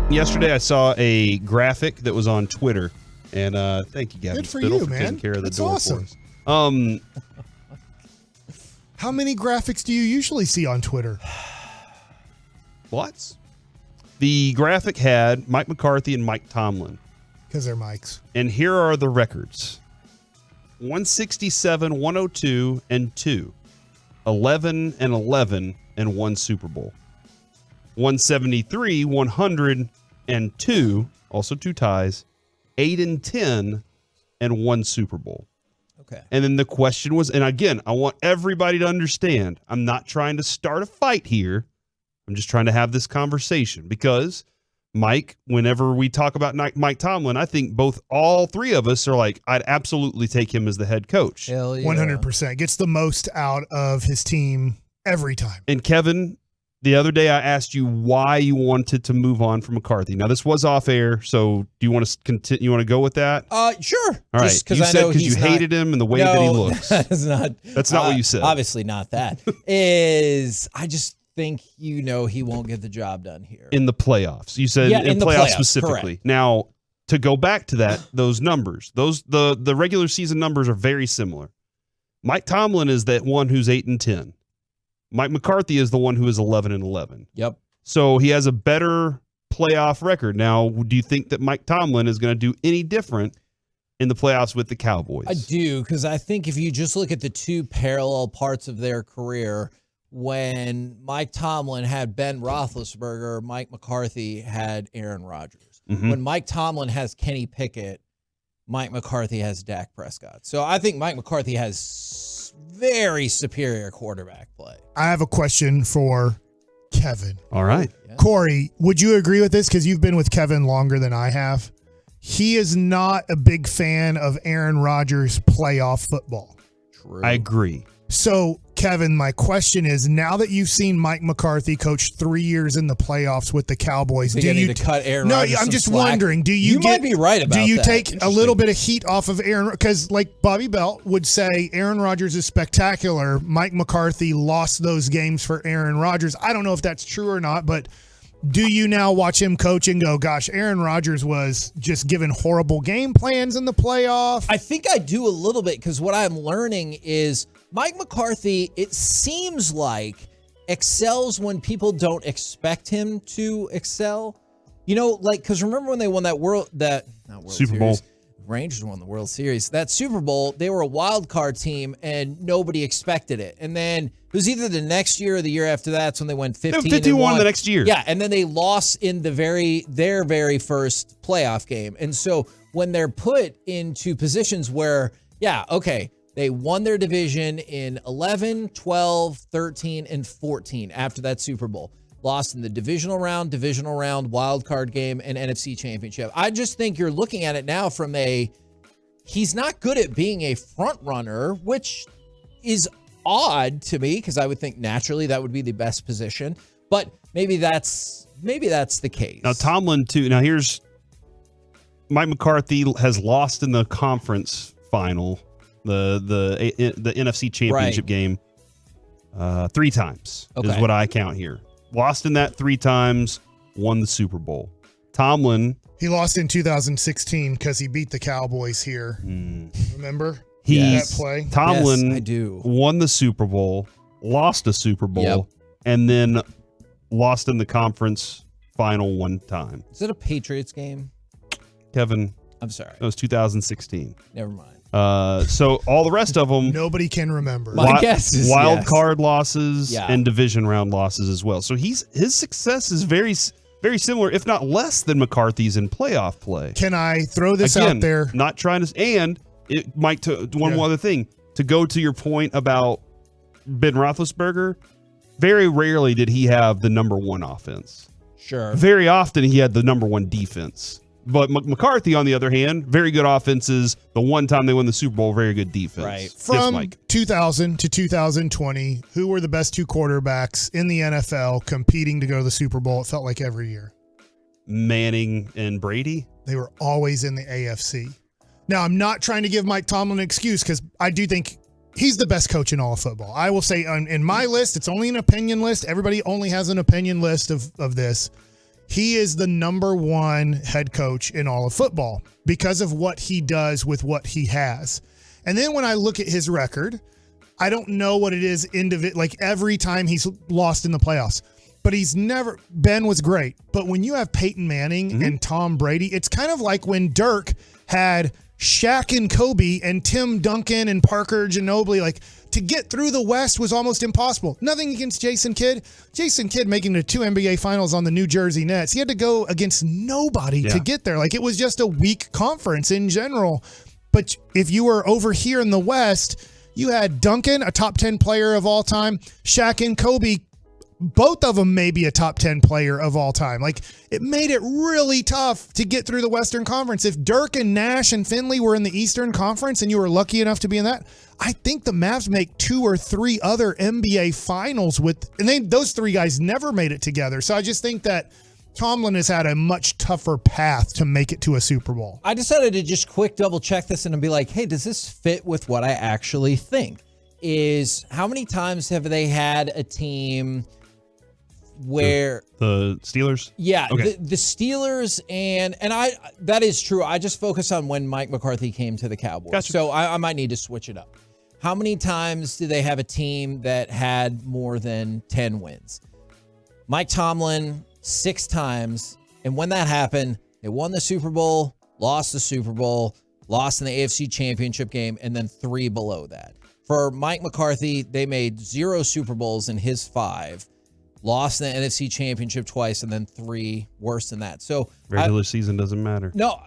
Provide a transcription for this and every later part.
Yesterday, I saw a graphic that was on Twitter, and thank you, Gavin Good for Spittle, you, for man. taking care of the That's door awesome. for us. How many graphics do you usually see on Twitter? Lots. The graphic had Mike McCarthy and Mike Tomlin. Because they're mics. And here are the records. 167, 102, and 2. 11 and 11 and 1 Super Bowl. 173, 100 and 2, also 2 ties. 8 and 10 and 1 Super Bowl. Okay. And then the question was, and again, I want everybody to understand, I'm not trying to start a fight here. I'm just trying to have this conversation because Mike, whenever we talk about Mike Tomlin, I think all three of us are like, I'd absolutely take him as the head coach. Hell yeah. 100%. Gets the most out of his team every time. And Kevin, the other day I asked you why you wanted to move on from McCarthy. Now this was off air, so do you want to continue? You want to go with that? Sure. All right. Just you I said know because you hated him and the way that he looks. That's not what you said. Obviously not that. I just think he won't get the job done here. In the playoffs. You said in the playoffs specifically. Correct. Now, to go back to that, those numbers, the regular season numbers are very similar. Mike Tomlin is that one who's 8 and 10. Mike McCarthy is the one who is 11 and 11. Yep. So he has a better playoff record. Now, do you think that Mike Tomlin is going to do any different in the playoffs with the Cowboys? I do, because I think if you just look at the two parallel parts of their career, when Mike Tomlin had Ben Roethlisberger, Mike McCarthy had Aaron Rodgers. Mm-hmm. When Mike Tomlin has Kenny Pickett, Mike McCarthy has Dak Prescott. So I think Mike McCarthy has very superior quarterback play. I have a question for Kevin. All right. Yeah. Corey, would you agree with this? Because you've been with Kevin longer than I have. He is not a big fan of Aaron Rodgers' playoff football. True. I agree. So, Kevin, my question is, now that you've seen Mike McCarthy coach 3 years in the playoffs with the Cowboys, do you need to cut Aaron Rodgers I'm some just slack? wondering, You might be right about that. Do you take a little bit of heat off of Aaron? Because like Bobby Belt would say, Aaron Rodgers is spectacular. Mike McCarthy lost those games for Aaron Rodgers. I don't know if that's true or not, but do you now watch him coach and go, gosh, Aaron Rodgers was just given horrible game plans in the playoff? I think I do a little bit, because what I'm learning is Mike McCarthy, it seems like, excels when people don't expect him to excel. Because remember when they won that Super Bowl. Rangers won the World Series. That Super Bowl, they were a wild card team and nobody expected it. And then it was either the next year or the year after that's when they went 15-1 the next year. Yeah, and then they lost in their very first playoff game. And so when they're put into positions where, they won their division in 11, 12, 13, and 14 after that Super Bowl. Lost in the divisional round, wild card game, and NFC championship. I just think you're looking at it now from he's not good at being a front runner, which is odd to me, because I would think naturally that would be the best position. But maybe that's the case. Now, Tomlin, too. Now, here's Mike McCarthy has lost in the conference final, the NFC championship game, 3 times is what I count here. Lost in that 3 times, won the Super Bowl. Tomlin. He lost in 2016 because he beat the Cowboys here. Remember that play? Tomlin Yes, I do. Won the Super Bowl, lost a Super Bowl, and then lost in the conference final 1 time. Is it a Patriots game? Kevin. I'm sorry. That was 2016. Never mind. So all the rest of them, nobody can remember. My guess is wild yes. card losses Yeah. and division round losses as well. So his success is very, very similar, if not less than McCarthy's in playoff play. Can I throw this Again, out there? Not trying to, and it, Mike, one more other thing to go to your point about Ben Roethlisberger. Very rarely did he have the number 1 offense. Sure. Very often he had the number 1 defense. But McCarthy, on the other hand, very good offenses. The one time they won the Super Bowl, very good defense. Right. From Mike. 2000 to 2020, who were the best 2 quarterbacks in the NFL competing to go to the Super Bowl? It felt like every year. Manning and Brady. They were always in the AFC. Now, I'm not trying to give Mike Tomlin an excuse, because I do think he's the best coach in all of football. I will say in my list, it's only an opinion list. Everybody only has an opinion list of this. he is the number one head coach in all of football because of what he does with what he has. And then when I look at his record, I don't know what it is like every time he's lost in the playoffs. But Ben was great. But when you have Peyton Manning and Tom Brady, it's kind of like when Dirk had Shaq and Kobe and Tim Duncan and Parker Ginobili. Like, to get through the West was almost impossible. Nothing against Jason Kidd. Jason Kidd making the 2 NBA finals on the New Jersey Nets. He had to go against nobody to get there. Like, it was just a weak conference in general. But if you were over here in the West, you had Duncan, a top 10 player of all time, Shaq and Kobe, both of them may be a top 10 player of all time. Like, it made it really tough to get through the Western Conference. If Dirk and Nash and Finley were in the Eastern Conference and you were lucky enough to be in that, I think the Mavs make 2 or 3 other NBA finals those 3 guys never made it together. So I just think that Tomlin has had a much tougher path to make it to a Super Bowl. I decided to just quick double check this and be like, hey, does this fit with what I actually think? Is how many times have they had a team where the Steelers? Yeah, okay. the Steelers and that is true. I just focus on when Mike McCarthy came to the Cowboys. Gotcha. So I might need to switch it up. How many times do they have a team that had more than 10 wins? Mike Tomlin, 6 times. And when that happened, they won the Super Bowl, lost the Super Bowl, lost in the AFC Championship game, and then 3 below that. For Mike McCarthy, they made 0 Super Bowls in his 5. Lost in the NFC Championship twice, and then 3 worse than that. So regular season doesn't matter. No,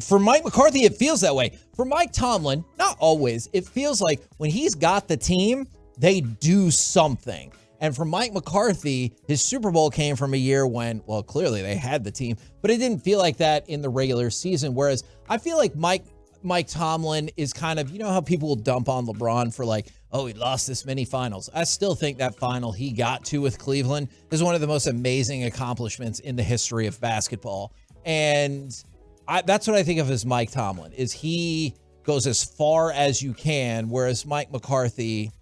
for Mike McCarthy, it feels that way. For Mike Tomlin, not always. It feels like when he's got the team, they do something. And for Mike McCarthy, his Super Bowl came from a year when, well, clearly they had the team, but it didn't feel like that in the regular season. Whereas I feel like Mike Tomlin is kind of, you know how people will dump on LeBron for like, oh, he lost this many finals. I still think that final he got to with Cleveland is one of the most amazing accomplishments in the history of basketball. And that's what I think of as Mike Tomlin, is he goes as far as you can, whereas Mike McCarthy,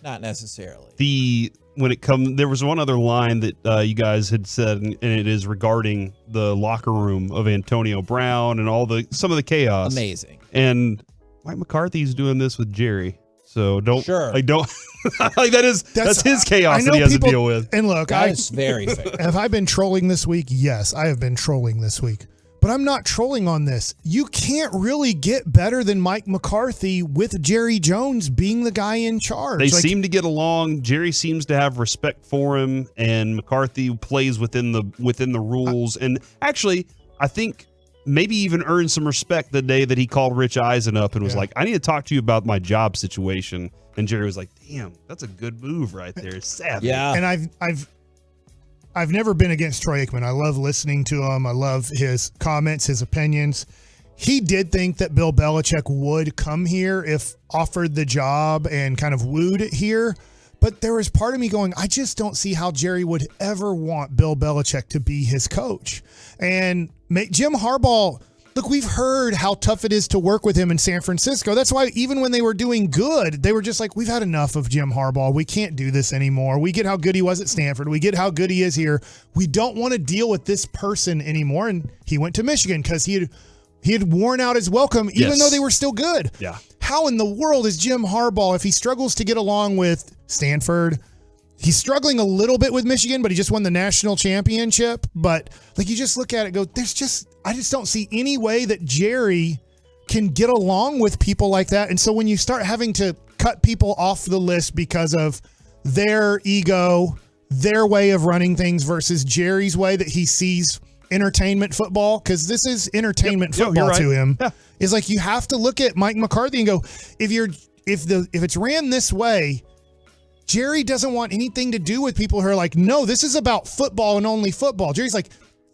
not necessarily. There was one other line that you guys had said, and it is regarding the locker room of Antonio Brown and some of the chaos. Amazing. And Mike McCarthy's doing this with Jerry. So that's his chaos that he has to deal with. And look, that's very fair. Have I been trolling this week? Yes, I have been trolling this week. But I'm not trolling on this. You can't really get better than Mike McCarthy with Jerry Jones being the guy in charge. They seem to get along. Jerry seems to have respect for him, and McCarthy plays within the rules. And actually, I think maybe even earned some respect the day that he called Rich Eisen up and was like, I need to talk to you about my job situation. And Jerry was like, damn, that's a good move right there. It's savage. Yeah. And I've never been against Troy Aikman. I love listening to him. I love his comments, his opinions. He did think that Bill Belichick would come here if offered the job and kind of wooed it here. But there was part of me going, I just don't see how Jerry would ever want Bill Belichick to be his coach. And Jim Harbaugh, look, we've heard how tough it is to work with him in San Francisco. That's why even when they were doing good, they were just like, we've had enough of Jim Harbaugh. We can't do this anymore. We get how good he was at Stanford. We get how good he is here. We don't want to deal with this person anymore. And he went to Michigan because he had worn out his welcome, even though they were still good. Yeah. How in the world is Jim Harbaugh, if he struggles to get along with Stanford, he's struggling a little bit with Michigan, but he just won the national championship. But like, you just look at it, I just don't see any way that Jerry can get along with people like that. And so when you start having to cut people off the list because of their ego, their way of running things versus Jerry's way that he sees entertainment football, because this is entertainment football to him, is like, you have to look at Mike McCarthy and go, if it's ran this way, Jerry doesn't want anything to do with people who are like, no, this is about football and only football. Jerry's like,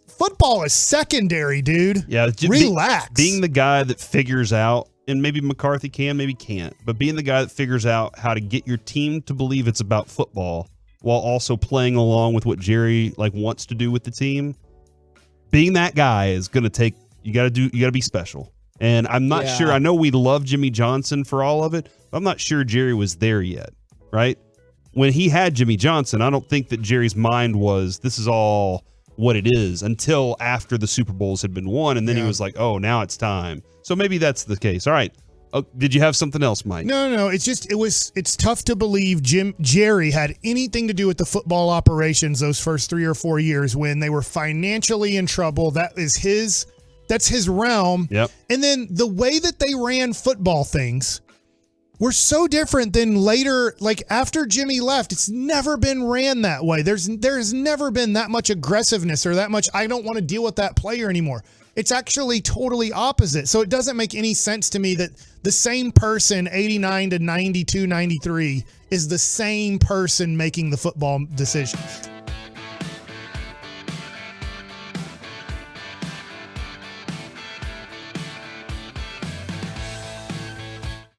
football is secondary, dude. Yeah, relax. Being the guy that figures out, and maybe McCarthy can, maybe can't, but being the guy that figures out how to get your team to believe it's about football while also playing along with what Jerry wants to do with the team. Being that guy is going to take, you got to be special. And I'm not sure, I know we love Jimmy Johnson for all of it, but I'm not sure Jerry was there yet, right? When he had Jimmy Johnson, I don't think that Jerry's mind was, this is all what it is until after the Super Bowls had been won, and then he was like, oh, now it's time. So maybe that's the case. All right. Did you have something else, Mike? No. It's tough to believe Jerry had anything to do with the football operations those first 3 or 4 years when they were financially in trouble. That's his realm. Yep. And then the way that they ran football things were so different than later, like after Jimmy left. It's never been ran that way. There's never been that much aggressiveness or that much, I don't want to deal with that player anymore. It's actually totally opposite. So it doesn't make any sense to me that the same person 89 to 92, 93 is the same person making the football decisions.